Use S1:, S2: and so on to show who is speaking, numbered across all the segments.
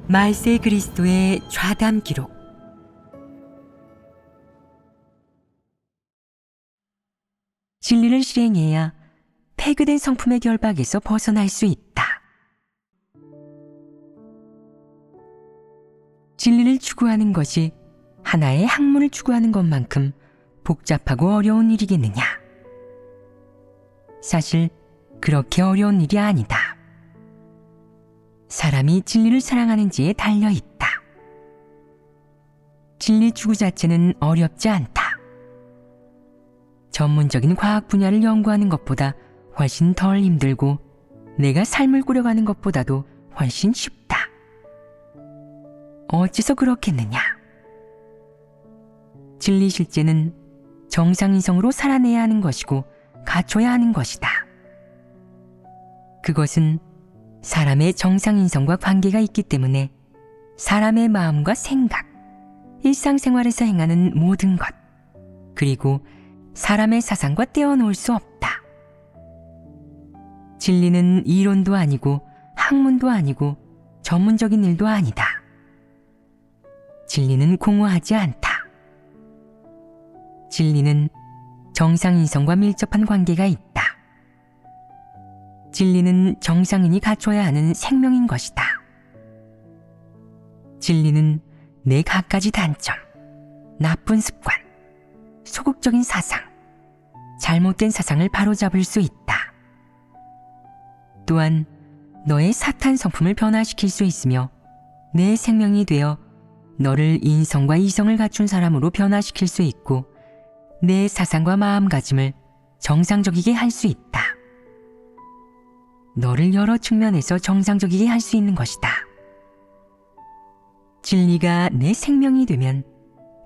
S1: 말세 그리스도의 좌담 기록. 진리를 실행해야 폐교된 성품의 결박에서 벗어날 수 있다. 진리를 추구하는 것이 하나의 학문을 추구하는 것만큼 복잡하고 어려운 일이겠느냐? 사실 그렇게 어려운 일이 아니다. 사람이 진리를 사랑하는지에 달려 있다. 진리 추구 자체는 어렵지 않다. 전문적인 과학 분야를 연구하는 것보다 훨씬 덜 힘들고 내가 삶을 꾸려가는 것보다도 훨씬 쉽다. 어째서 그렇겠느냐? 진리 실제는 정상인성으로 살아내야 하는 것이고 갖춰야 하는 것이다. 그것은 사람의 정상인성과 관계가 있기 때문에 사람의 마음과 생각, 일상생활에서 행하는 모든 것, 그리고 사람의 사상과 떼어놓을 수 없다. 진리는 이론도 아니고 학문도 아니고 전문적인 일도 아니다. 진리는 공허하지 않다. 진리는 정상인성과 밀접한 관계가 있다. 진리는 정상인이 갖춰야 하는 생명인 것이다. 진리는 내 갖가지 단점, 나쁜 습관, 소극적인 사상, 잘못된 사상을 바로잡을 수 있다. 또한 너의 사탄 성품을 변화시킬 수 있으며 내 생명이 되어 너를 인성과 이성을 갖춘 사람으로 변화시킬 수 있고 내 사상과 마음가짐을 정상적이게 할 수 있다. 너를 여러 측면에서 정상적이게 할 수 있는 것이다. 진리가 내 생명이 되면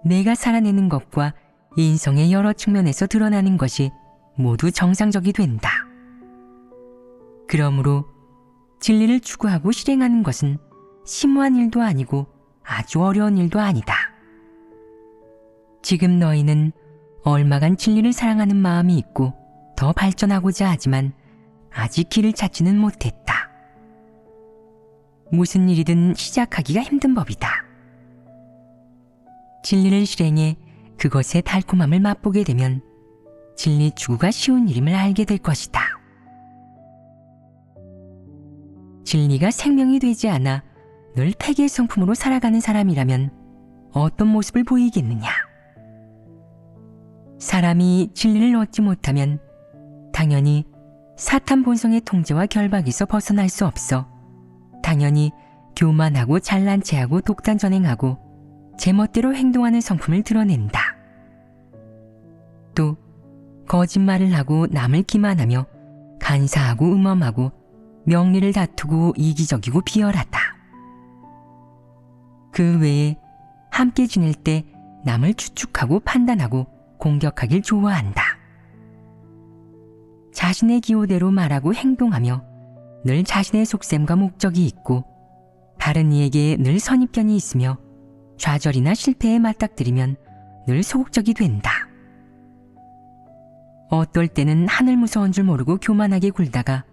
S1: 내가 살아내는 것과 인성의 여러 측면에서 드러나는 것이 모두 정상적이 된다. 그러므로 진리를 추구하고 실행하는 것은 심오한 일도 아니고 아주 어려운 일도 아니다. 지금 너희는 얼마간 진리를 사랑하는 마음이 있고 더 발전하고자 하지만 아직 길을 찾지는 못했다. 무슨 일이든 시작하기가 힘든 법이다. 진리를 실행해 그것의 달콤함을 맛보게 되면 진리 추구가 쉬운 일임을 알게 될 것이다. 진리가 생명이 되지 않아 늘 폐기의 성품으로 살아가는 사람이라면 어떤 모습을 보이겠느냐? 사람이 진리를 얻지 못하면 당연히 사탄 본성의 통제와 결박에서 벗어날 수 없어 당연히 교만하고 잘난 체하고 독단전행하고 제멋대로 행동하는 성품을 드러낸다. 또 거짓말을 하고 남을 기만하며 간사하고 음험하고 명리를 다투고 이기적이고 비열하다. 그 외에 함께 지낼 때 남을 추측하고 판단하고 공격하길 좋아한다. 자신의 기호대로 말하고 행동하며 늘 자신의 속셈과 목적이 있고 다른 이에게 늘 선입견이 있으며 좌절이나 실패에 맞닥뜨리면 늘 소극적이 된다. 어떨 때는 하늘 무서운 줄 모르고 교만하게 굴다가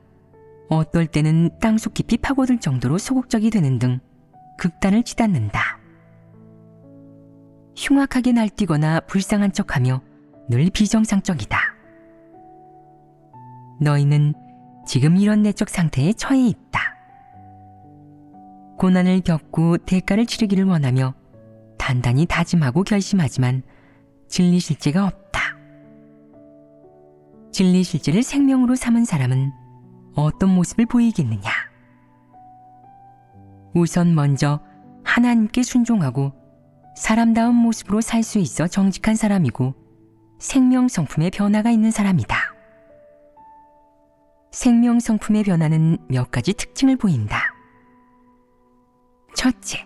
S1: 어떨 때는 땅속 깊이 파고들 정도로 소극적이 되는 등 극단을 치닫는다. 흉악하게 날뛰거나 불쌍한 척하며 늘 비정상적이다. 너희는 지금 이런 내적 상태에 처해 있다. 고난을 겪고 대가를 치르기를 원하며 단단히 다짐하고 결심하지만 진리 실제가 없다. 진리 실제를 생명으로 삼은 사람은 어떤 모습을 보이겠느냐? 우선 먼저 하나님께 순종하고 사람다운 모습으로 살 수 있어 정직한 사람이고 생명 성품의 변화가 있는 사람이다. 생명 성품의 변화는 몇 가지 특징을 보인다. 첫째,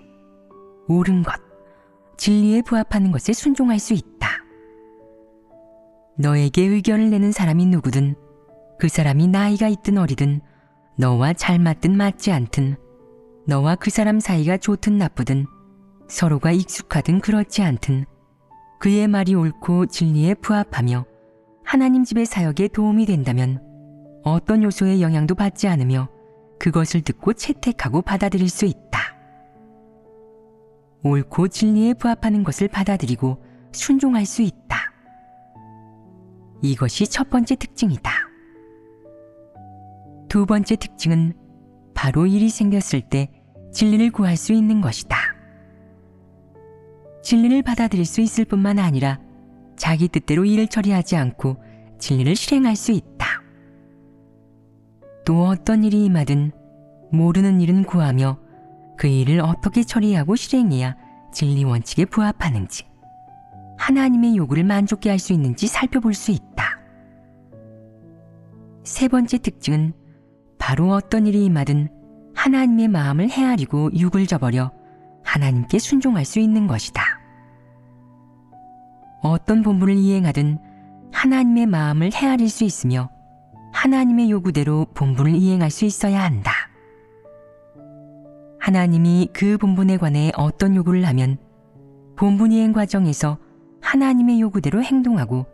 S1: 옳은 것, 진리에 부합하는 것에 순종할 수 있다. 너에게 의견을 내는 사람이 누구든 그 사람이 나이가 있든 어리든 너와 잘 맞든 맞지 않든 너와 그 사람 사이가 좋든 나쁘든 서로가 익숙하든 그렇지 않든 그의 말이 옳고 진리에 부합하며 하나님 집의 사역에 도움이 된다면 어떤 요소의 영향도 받지 않으며 그것을 듣고 채택하고 받아들일 수 있다. 옳고 진리에 부합하는 것을 받아들이고 순종할 수 있다. 이것이 첫 번째 특징이다. 두 번째 특징은 바로 일이 생겼을 때 진리를 구할 수 있는 것이다. 진리를 받아들일 수 있을 뿐만 아니라 자기 뜻대로 일을 처리하지 않고 진리를 실행할 수 있다. 또 어떤 일이 임하든 모르는 일은 구하며 그 일을 어떻게 처리하고 실행해야 진리 원칙에 부합하는지, 하나님의 요구를 만족케 할 수 있는지 살펴볼 수 있다. 세 번째 특징은 바로 어떤 일이 임하든 하나님의 마음을 헤아리고 육을 저버려 하나님께 순종할 수 있는 것이다. 어떤 본분을 이행하든 하나님의 마음을 헤아릴 수 있으며 하나님의 요구대로 본분을 이행할 수 있어야 한다. 하나님이 그 본분에 관해 어떤 요구를 하면 본분 이행 과정에서 하나님의 요구대로 행동하고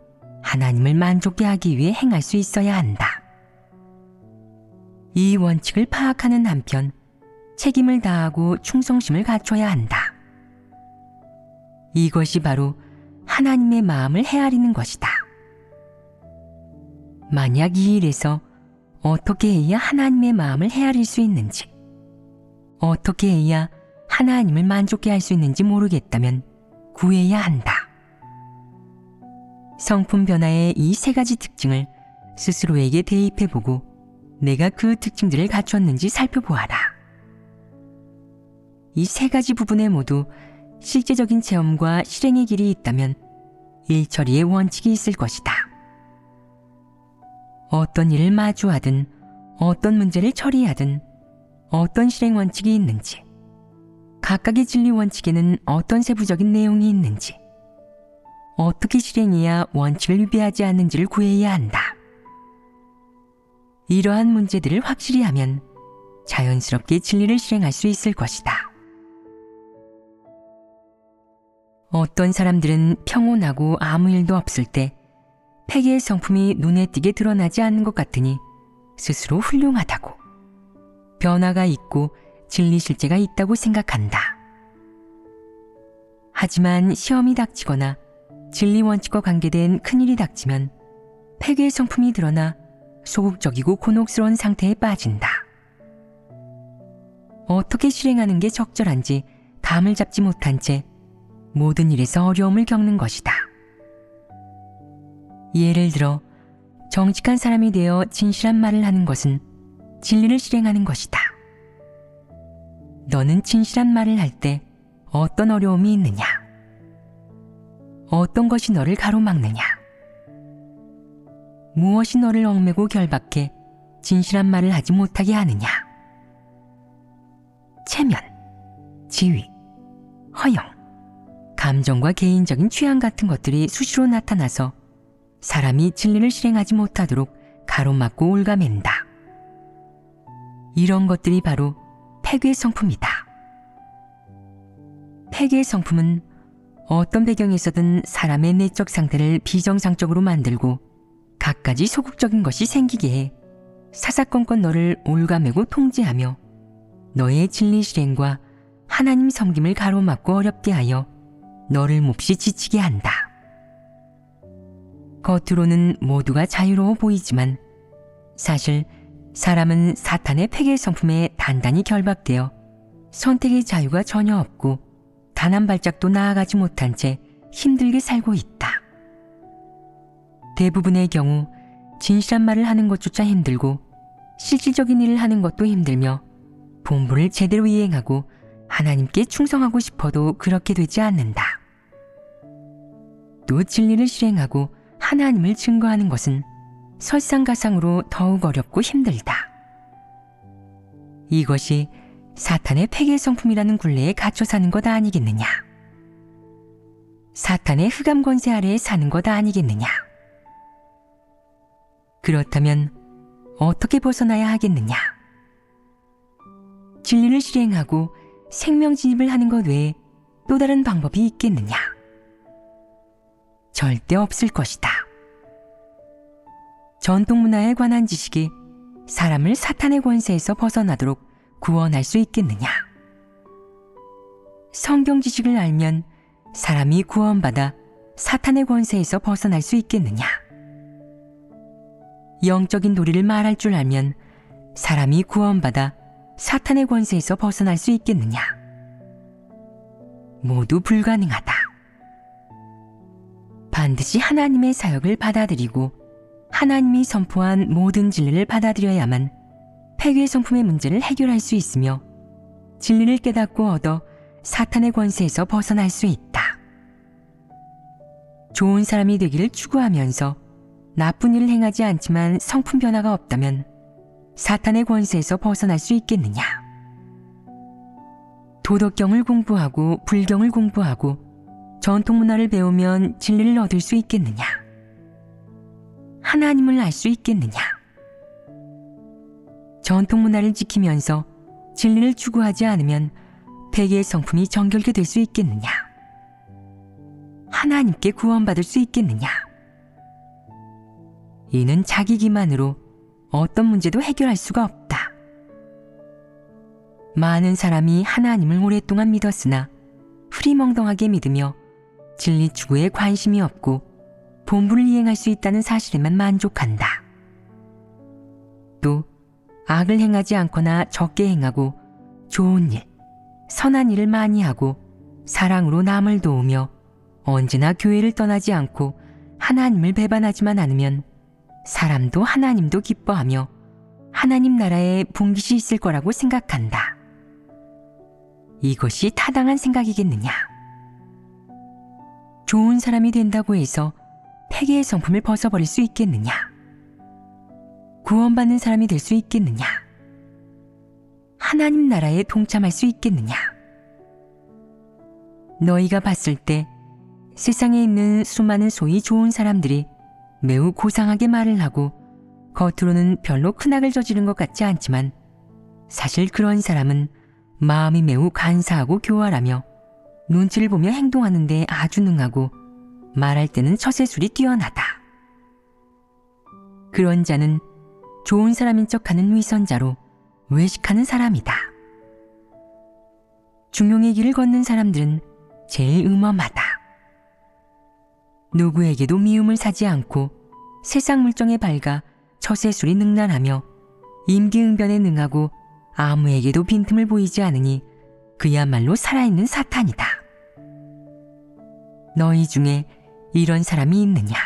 S1: 하나님을 만족케 하기 위해 행할 수 있어야 한다. 이 원칙을 파악하는 한편 책임을 다하고 충성심을 갖춰야 한다. 이것이 바로 하나님의 마음을 헤아리는 것이다. 만약 이 일에서 어떻게 해야 하나님의 마음을 헤아릴 수 있는지, 어떻게 해야 하나님을 만족케 할 수 있는지 모르겠다면 구해야 한다. 성품 변화의 이 세 가지 특징을 스스로에게 대입해보고 내가 그 특징들을 갖췄는지 살펴보아라. 이 세 가지 부분에 모두 실제적인 체험과 실행의 길이 있다면 일처리의 원칙이 있을 것이다. 어떤 일을 마주하든 어떤 문제를 처리하든 어떤 실행 원칙이 있는지, 각각의 진리 원칙에는 어떤 세부적인 내용이 있는지, 어떻게 실행해야 원칙을 위배하지 않는지를 구해야 한다. 이러한 문제들을 확실히 하면 자연스럽게 진리를 실행할 수 있을 것이다. 어떤 사람들은 평온하고 아무 일도 없을 때 폐기의 성품이 눈에 띄게 드러나지 않는 것 같으니 스스로 훌륭하다고, 변화가 있고 진리 실제가 있다고 생각한다. 하지만 시험이 닥치거나 진리 원칙과 관계된 큰일이 닥치면 폐기의 성품이 드러나 소극적이고 곤혹스러운 상태에 빠진다. 어떻게 실행하는 게 적절한지 감을 잡지 못한 채 모든 일에서 어려움을 겪는 것이다. 예를 들어 정직한 사람이 되어 진실한 말을 하는 것은 진리를 실행하는 것이다. 너는 진실한 말을 할 때 어떤 어려움이 있느냐? 어떤 것이 너를 가로막느냐? 무엇이 너를 얽매고 결박해 진실한 말을 하지 못하게 하느냐? 체면, 지위, 허영, 감정과 개인적인 취향 같은 것들이 수시로 나타나서 사람이 진리를 실행하지 못하도록 가로막고 올가맨다. 이런 것들이 바로 폐괴의 성품이다. 폐괴의 성품은 어떤 배경에서든 사람의 내적 상태를 비정상적으로 만들고 갖가지 소극적인 것이 생기게 해 사사건건 너를 올가매고 통제하며 너의 진리 실행과 하나님 섬김을 가로막고 어렵게 하여 너를 몹시 지치게 한다. 겉으로는 모두가 자유로워 보이지만 사실 사람은 사탄의 폐괴 성품에 단단히 결박되어 선택의 자유가 전혀 없고 단 한 발짝도 나아가지 못한 채 힘들게 살고 있다. 대부분의 경우 진실한 말을 하는 것조차 힘들고 실질적인 일을 하는 것도 힘들며 본분을 제대로 이행하고 하나님께 충성하고 싶어도 그렇게 되지 않는다. 또 진리를 실행하고 하나님을 증거하는 것은 설상가상으로 더욱 어렵고 힘들다. 이것이 사탄의 폐괴 성품이라는 굴레에 갇혀 사는 것 아니겠느냐? 사탄의 흑암 권세 아래에 사는 것 아니겠느냐? 그렇다면 어떻게 벗어나야 하겠느냐? 진리를 실행하고 생명 진입을 하는 것 외에 또 다른 방법이 있겠느냐? 절대 없을 것이다. 전통 문화에 관한 지식이 사람을 사탄의 권세에서 벗어나도록 구원할 수 있겠느냐? 성경 지식을 알면 사람이 구원받아 사탄의 권세에서 벗어날 수 있겠느냐? 영적인 도리를 말할 줄 알면 사람이 구원받아 사탄의 권세에서 벗어날 수 있겠느냐? 모두 불가능하다. 반드시 하나님의 사역을 받아들이고 하나님이 선포한 모든 진리를 받아들여야만 폐괴 성품의 문제를 해결할 수 있으며 진리를 깨닫고 얻어 사탄의 권세에서 벗어날 수 있다. 좋은 사람이 되기를 추구하면서 나쁜 일을 행하지 않지만 성품 변화가 없다면 사탄의 권세에서 벗어날 수 있겠느냐? 도덕경을 공부하고 불경을 공부하고 전통문화를 배우면 진리를 얻을 수 있겠느냐? 하나님을 알 수 있겠느냐? 전통문화를 지키면서 진리를 추구하지 않으면 폐기의 성품이 정결게 될 수 있겠느냐? 하나님께 구원받을 수 있겠느냐? 이는 자기 기만으로 어떤 문제도 해결할 수가 없다. 많은 사람이 하나님을 오랫동안 믿었으나 흐리멍덩하게 믿으며 진리 추구에 관심이 없고 본분을 이행할 수 있다는 사실에만 만족한다. 또 악을 행하지 않거나 적게 행하고 좋은 일, 선한 일을 많이 하고 사랑으로 남을 도우며 언제나 교회를 떠나지 않고 하나님을 배반하지만 않으면 사람도 하나님도 기뻐하며 하나님 나라에 분깃이 있을 거라고 생각한다. 이것이 타당한 생각이겠느냐? 좋은 사람이 된다고 해서 폐기의 성품을 벗어버릴 수 있겠느냐? 구원받는 사람이 될 수 있겠느냐? 하나님 나라에 동참할 수 있겠느냐? 너희가 봤을 때 세상에 있는 수많은 소위 좋은 사람들이 매우 고상하게 말을 하고 겉으로는 별로 큰 악을 저지른 것 같지 않지만 사실 그런 사람은 마음이 매우 간사하고 교활하며 눈치를 보며 행동하는 데 아주 능하고 말할 때는 처세술이 뛰어나다. 그런 자는 좋은 사람인 척하는 위선자로 외식하는 사람이다. 중용의 길을 걷는 사람들은 제일 음험하다. 누구에게도 미움을 사지 않고 세상 물정에 밝아 처세술이 능란하며 임기응변에 능하고 아무에게도 빈틈을 보이지 않으니 그야말로 살아있는 사탄이다. 너희 중에 이런 사람이 있느냐?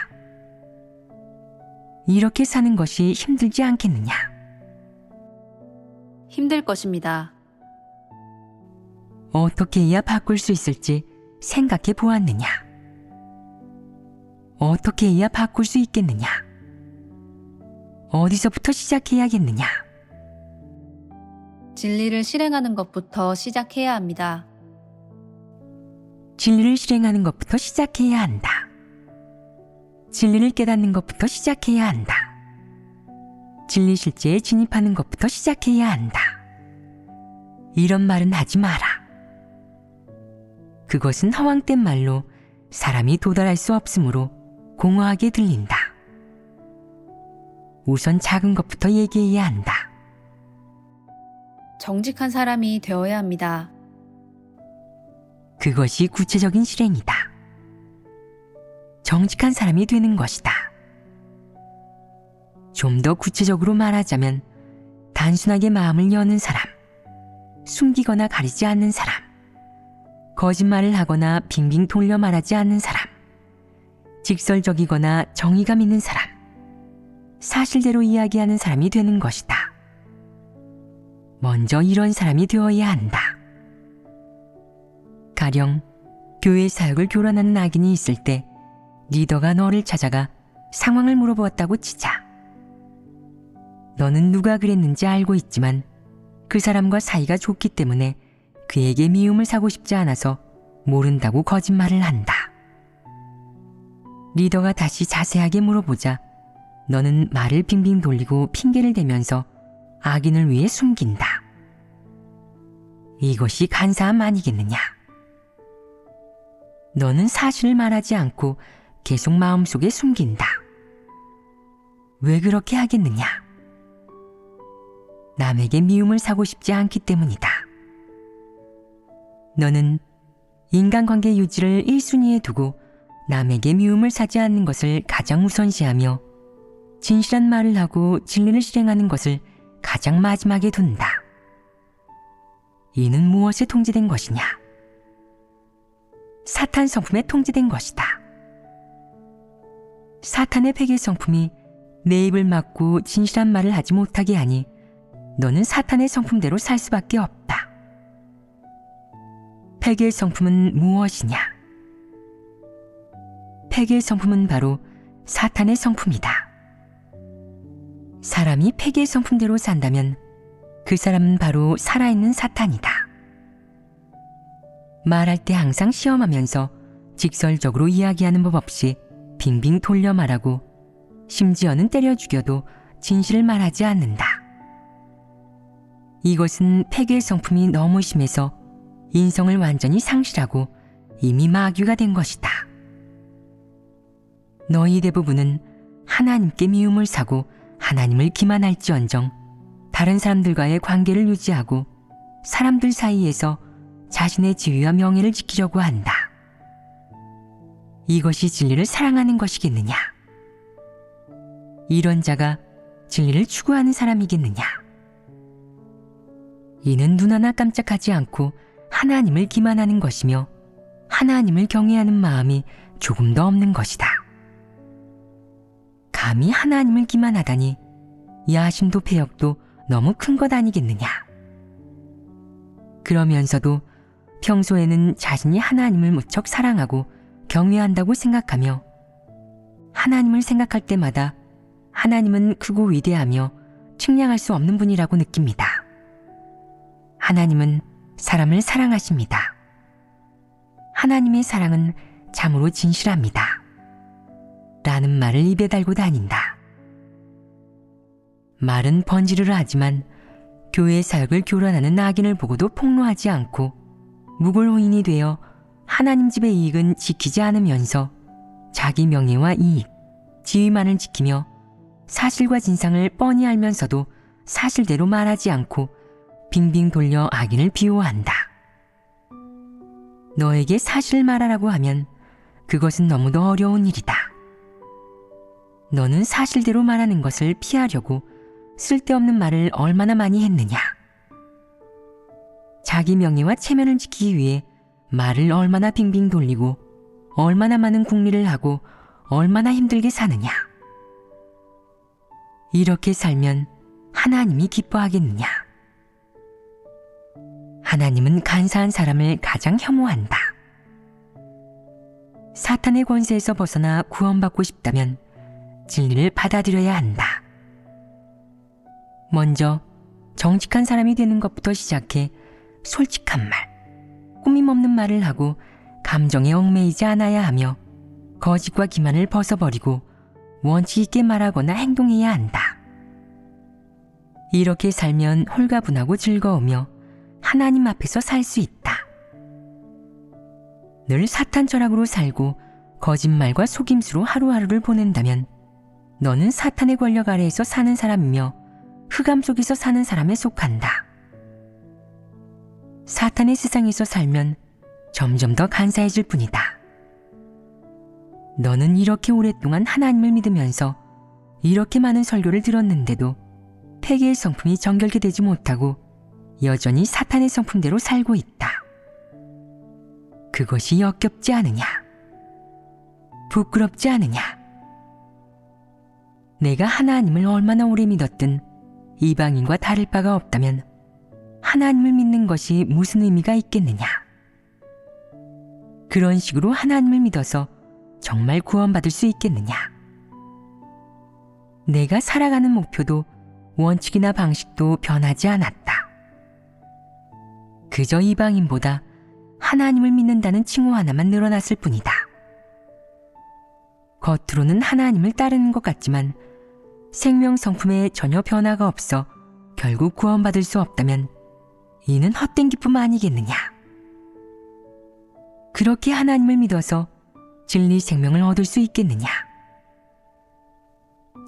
S1: 이렇게 사는 것이 힘들지 않겠느냐?
S2: 힘들 것입니다.
S1: 어떻게 해야 바꿀 수 있을지 생각해 보았느냐? 어떻게 해야 바꿀 수 있겠느냐? 어디서부터 시작해야겠느냐?
S2: 진리를 실행하는 것부터 시작해야 합니다.
S1: 진리를 실행하는 것부터 시작해야 한다. 진리를 깨닫는 것부터 시작해야 한다. 진리 실제에 진입하는 것부터 시작해야 한다. 이런 말은 하지 마라. 그것은 허황된 말로 사람이 도달할 수 없으므로 공허하게 들린다. 우선 작은 것부터 얘기해야 한다.
S2: 정직한 사람이 되어야 합니다.
S1: 그것이 구체적인 실행이다. 정직한 사람이 되는 것이다. 좀 더 구체적으로 말하자면 단순하게 마음을 여는 사람, 숨기거나 가리지 않는 사람, 거짓말을 하거나 빙빙 돌려 말하지 않는 사람, 직설적이거나 정의감 있는 사람, 사실대로 이야기하는 사람이 되는 것이다. 먼저 이런 사람이 되어야 한다. 가령 교회 사역을 교란하는 악인이 있을 때 리더가 너를 찾아가 상황을 물어보았다고 치자. 너는 누가 그랬는지 알고 있지만 그 사람과 사이가 좋기 때문에 그에게 미움을 사고 싶지 않아서 모른다고 거짓말을 한다. 리더가 다시 자세하게 물어보자 너는 말을 빙빙 돌리고 핑계를 대면서 악인을 위해 숨긴다. 이것이 간사함 아니겠느냐? 너는 사실을 말하지 않고 계속 마음속에 숨긴다. 왜 그렇게 하겠느냐? 남에게 미움을 사고 싶지 않기 때문이다. 너는 인간관계 유지를 1순위에 두고 남에게 미움을 사지 않는 것을 가장 우선시하며 진실한 말을 하고 진리를 실행하는 것을 가장 마지막에 둔다. 이는 무엇에 통제된 것이냐? 사탄 성품에 통제된 것이다. 사탄의 폐괴 성품이 내 입을 막고 진실한 말을 하지 못하게 하니 너는 사탄의 성품대로 살 수밖에 없다. 폐괴의 성품은 무엇이냐? 폐괴의 성품은 바로 사탄의 성품이다. 사람이 폐괴의 성품대로 산다면 그 사람은 바로 살아있는 사탄이다. 말할 때 항상 시험하면서 직설적으로 이야기하는 법 없이 빙빙 돌려 말하고 심지어는 때려 죽여도 진실을 말하지 않는다. 이것은 폐괴의 성품이 너무 심해서 인성을 완전히 상실하고 이미 마귀가 된 것이다. 너희 대부분은 하나님께 미움을 사고 하나님을 기만할지언정 다른 사람들과의 관계를 유지하고 사람들 사이에서 자신의 지위와 명예를 지키려고 한다. 이것이 진리를 사랑하는 것이겠느냐? 이런 자가 진리를 추구하는 사람이겠느냐? 이는 눈 하나 깜짝하지 않고 하나님을 기만하는 것이며 하나님을 경외하는 마음이 조금도 없는 것이다. 감히 하나님을 기만하다니 야심도 패역도 너무 큰 것 아니겠느냐? 그러면서도 평소에는 자신이 하나님을 무척 사랑하고 경외한다고 생각하며 하나님을 생각할 때마다 하나님은 크고 위대하며 측량할 수 없는 분이라고 느낍니다. 하나님은 사람을 사랑하십니다. 하나님의 사랑은 참으로 진실합니다. 라는 말을 입에 달고 다닌다. 말은 번지르르 하지만 교회 사역을 교란하는 악인을 보고도 폭로하지 않고 무골호인이 되어 하나님 집의 이익은 지키지 않으면서 자기 명예와 이익, 지위만을 지키며 사실과 진상을 뻔히 알면서도 사실대로 말하지 않고 빙빙 돌려 악인을 비호한다. 너에게 사실을 말하라고 하면 그것은 너무도 어려운 일이다. 너는 사실대로 말하는 것을 피하려고 쓸데없는 말을 얼마나 많이 했느냐? 자기 명예와 체면을 지키기 위해 말을 얼마나 빙빙 돌리고 얼마나 많은 궁리를 하고 얼마나 힘들게 사느냐? 이렇게 살면 하나님이 기뻐하겠느냐? 하나님은 간사한 사람을 가장 혐오한다. 사탄의 권세에서 벗어나 구원받고 싶다면 진리를 받아들여야 한다. 먼저 정직한 사람이 되는 것부터 시작해 솔직한 말, 꾸밈없는 말을 하고 감정에 얽매이지 않아야 하며 거짓과 기만을 벗어버리고 원칙 있게 말하거나 행동해야 한다. 이렇게 살면 홀가분하고 즐거우며 하나님 앞에서 살 수 있다. 늘 사탄 철학으로 살고 거짓말과 속임수로 하루하루를 보낸다면 너는 사탄의 권력 아래에서 사는 사람이며 흑암 속에서 사는 사람에 속한다. 사탄의 세상에서 살면 점점 더 간사해질 뿐이다. 너는 이렇게 오랫동안 하나님을 믿으면서 이렇게 많은 설교를 들었는데도 폐괴의 성품이 정결케 되지 못하고 여전히 사탄의 성품대로 살고 있다. 그것이 역겹지 않으냐? 부끄럽지 않으냐? 내가 하나님을 얼마나 오래 믿었든 이방인과 다를 바가 없다면 하나님을 믿는 것이 무슨 의미가 있겠느냐? 그런 식으로 하나님을 믿어서 정말 구원받을 수 있겠느냐? 내가 살아가는 목표도 원칙이나 방식도 변하지 않았다. 그저 이방인보다 하나님을 믿는다는 칭호 하나만 늘어났을 뿐이다. 겉으로는 하나님을 따르는 것 같지만 생명 성품에 전혀 변화가 없어 결국 구원받을 수 없다면 이는 헛된 기쁨 아니겠느냐? 그렇게 하나님을 믿어서 진리 생명을 얻을 수 있겠느냐?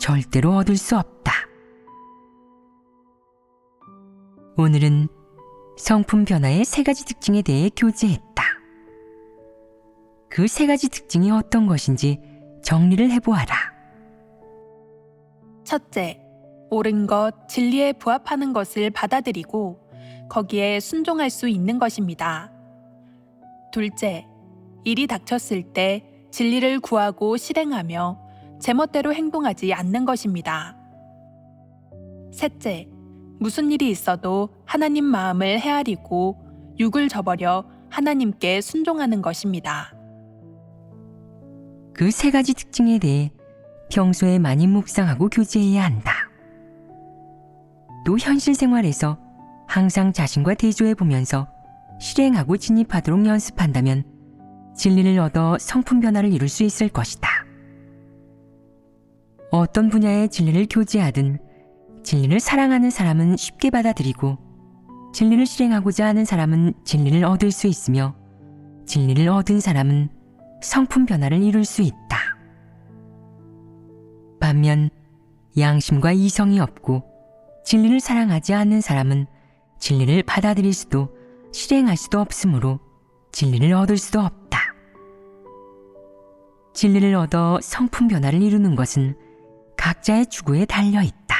S1: 절대로 얻을 수 없다. 오늘은 성품 변화의 3가지 특징에 대해 교제했다. 그 세 가지 특징이 어떤 것인지 정리를 해보아라.
S3: 첫째, 옳은 것, 진리에 부합하는 것을 받아들이고 거기에 순종할 수 있는 것입니다. 둘째, 일이 닥쳤을 때 진리를 구하고 실행하며 제멋대로 행동하지 않는 것입니다. 셋째, 무슨 일이 있어도 하나님 마음을 헤아리고 육을 저버려 하나님께 순종하는 것입니다.
S1: 그 세 가지 특징에 대해 평소에 많이 묵상하고 교제해야 한다. 또 현실 생활에서 항상 자신과 대조해 보면서 실행하고 진입하도록 연습한다면 진리를 얻어 성품 변화를 이룰 수 있을 것이다. 어떤 분야의 진리를 교제하든 진리를 사랑하는 사람은 쉽게 받아들이고 진리를 실행하고자 하는 사람은 진리를 얻을 수 있으며 진리를 얻은 사람은 성품 변화를 이룰 수 있다. 반면 양심과 이성이 없고 진리를 사랑하지 않는 사람은 진리를 받아들일 수도 실행할 수도 없으므로 진리를 얻을 수도 없다. 진리를 얻어 성품 변화를 이루는 것은 각자의 추구에 달려 있다.